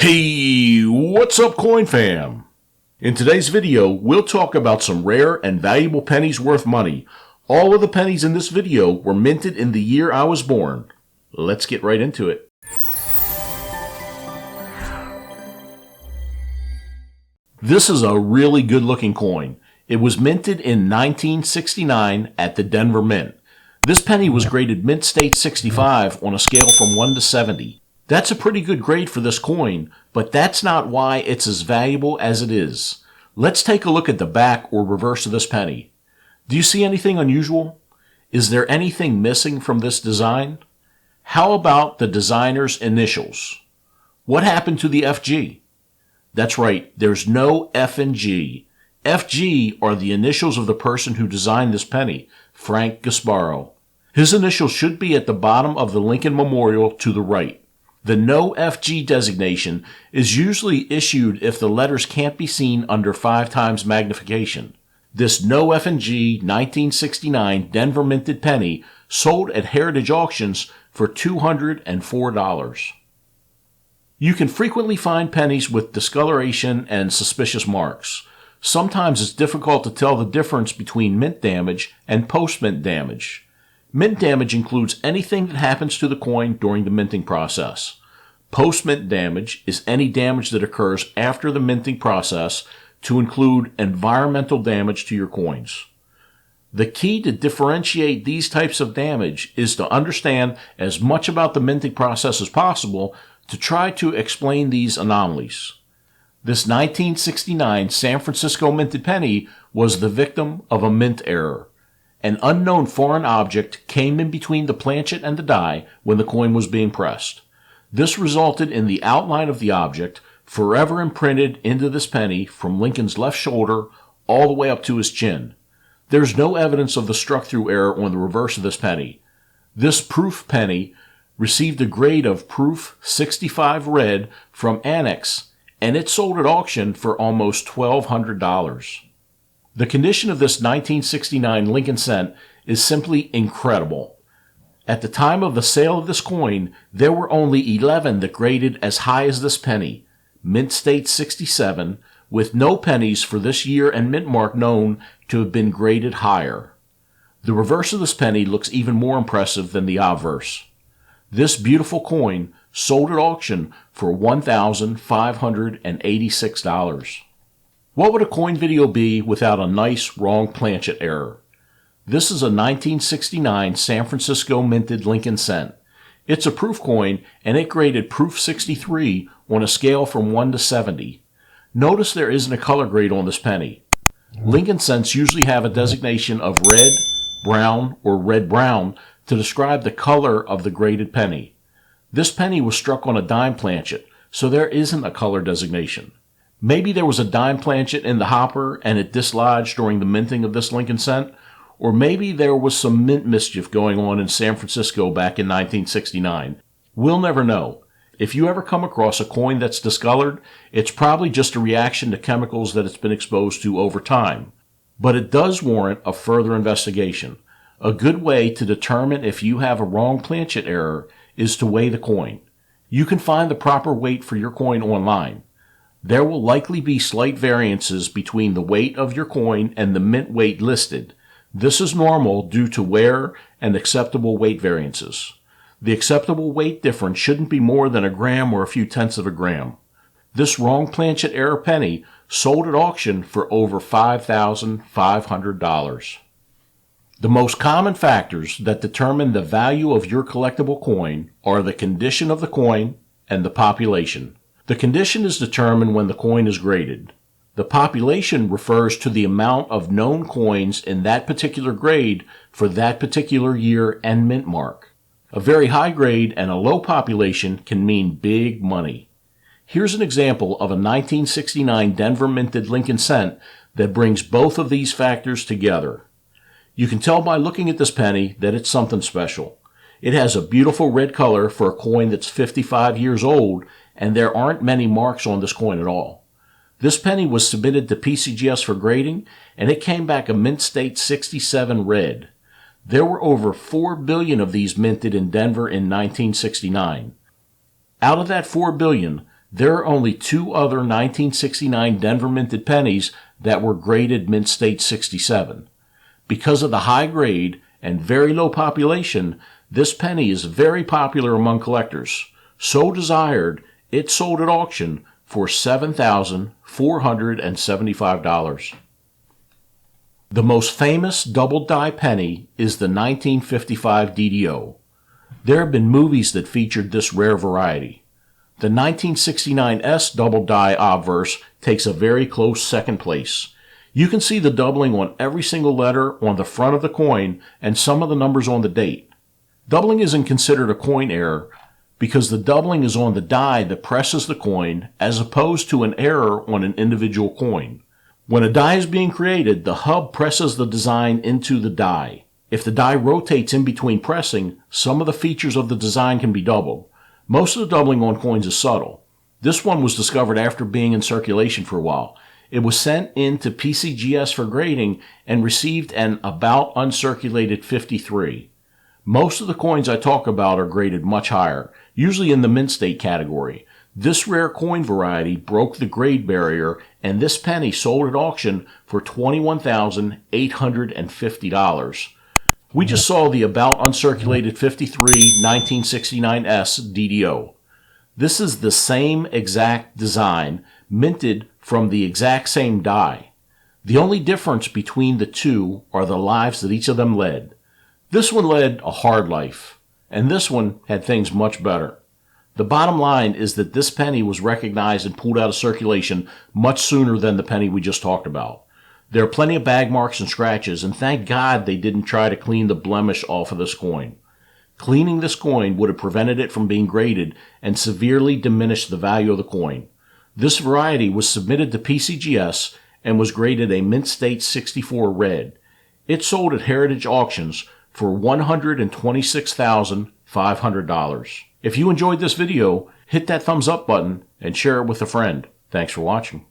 Hey, what's up, Coin Fam? In today's video, we'll talk about some rare and valuable pennies worth money. All of the pennies in this video were minted in the year I was born. Let's get right into it. This is a really good looking coin. It was minted in 1969 at the Denver Mint. This penny was graded Mint State 65 on a scale from 1 to 70. That's a pretty good grade for this coin, but that's not why it's as valuable as it is. Let's take a look at the back or reverse of this penny. Do you see anything unusual? Is there anything missing from this design? How about the designer's initials? What happened to the FG? That's right, there's no F and G. FG are the initials of the person who designed this penny, Frank Gasparo. His initials should be at the bottom of the Lincoln Memorial to the right. The no FG designation is usually issued if the letters can't be seen under 5 times magnification. This no F&G 1969 Denver minted penny sold at Heritage Auctions for $204. You can frequently find pennies with discoloration and suspicious marks. Sometimes it's difficult to tell the difference between mint damage and post-mint damage. Mint damage includes anything that happens to the coin during the minting process. Post-mint damage is any damage that occurs after the minting process, to include environmental damage to your coins. The key to differentiate these types of damage is to understand as much about the minting process as possible to try to explain these anomalies. This 1969 San Francisco minted penny was the victim of a mint error. An unknown foreign object came in between the planchet and the die when the coin was being pressed. This resulted in the outline of the object forever imprinted into this penny from Lincoln's left shoulder all the way up to his chin. There's no evidence of the struck-through error on the reverse of this penny. This proof penny received a grade of proof 65 red from Annex, and it sold at auction for almost $1,200. The condition of this 1969 Lincoln cent is simply incredible. At the time of the sale of this coin, there were only 11 that graded as high as this penny, Mint State 67, with no pennies for this year and mint mark known to have been graded higher. The reverse of this penny looks even more impressive than the obverse. This beautiful coin sold at auction for $1,586. What would a coin video be without a nice wrong planchet error? This is a 1969 San Francisco minted Lincoln cent. It's a proof coin and it graded proof 63 on a scale from 1 to 70. Notice there isn't a color grade on this penny. Lincoln cents usually have a designation of red, brown, or red-brown to describe the color of the graded penny. This penny was struck on a dime planchet, so there isn't a color designation. Maybe there was a dime planchet in the hopper and it dislodged during the minting of this Lincoln cent, or maybe there was some mint mischief going on in San Francisco back in 1969. We'll never know. If you ever come across a coin that's discolored, it's probably just a reaction to chemicals that it's been exposed to over time. But it does warrant a further investigation. A good way to determine if you have a wrong planchet error is to weigh the coin. You can find the proper weight for your coin online. There will likely be slight variances between the weight of your coin and the mint weight listed. This is normal due to wear and acceptable weight variances. The acceptable weight difference shouldn't be more than a gram or a few tenths of a gram. This wrong planchet error penny sold at auction for over $5,500. The most common factors that determine the value of your collectible coin are the condition of the coin and the population. The condition is determined when the coin is graded. The population refers to the amount of known coins in that particular grade for that particular year and mint mark. A very high grade and a low population can mean big money. Here's an example of a 1969 Denver minted Lincoln cent that brings both of these factors together. You can tell by looking at this penny that it's something special. It has a beautiful red color for a coin that's 55 years old, and there aren't many marks on this coin at all. This penny was submitted to PCGS for grading, and it came back a Mint State 67 red. There were over 4 billion of these minted in Denver in 1969. Out of that 4 billion, There are only two other 1969 Denver minted pennies that were graded mint state 67. Because of the high grade and very low population, this penny is very popular among collectors. So desired, it sold at auction for $7,475. The most famous double die penny is the 1955 DDO. There have been movies that featured this rare variety. The 1969 S double die obverse takes a very close second place. You can see the doubling on every single letter on the front of the coin and some of the numbers on the date. Doubling isn't considered a coin error because the doubling is on the die that presses the coin as opposed to an error on an individual coin. When a die is being created, the hub presses the design into the die. If the die rotates in between pressing, some of the features of the design can be doubled. Most of the doubling on coins is subtle. This one was discovered after being in circulation for a while. It was sent in to PCGS for grading and received an about uncirculated 53. Most of the coins I talk about are graded much higher, usually in the mint state category. This rare coin variety broke the grade barrier, and this penny sold at auction for $21,850. We just saw the about uncirculated 53 1969 S DDO. This is the same exact design, minted from the exact same die. The only difference between the two are the lives that each of them led. This one led a hard life, and this one had things much better. The bottom line is that this penny was recognized and pulled out of circulation much sooner than the penny we just talked about. There are plenty of bag marks and scratches, and thank God they didn't try to clean the blemish off of this coin. Cleaning this coin would have prevented it from being graded and severely diminished the value of the coin. This variety was submitted to PCGS and was graded a mint state 64 red. It sold at Heritage Auctions for $126,500. If you enjoyed this video, hit that thumbs up button and share it with a friend. Thanks for watching.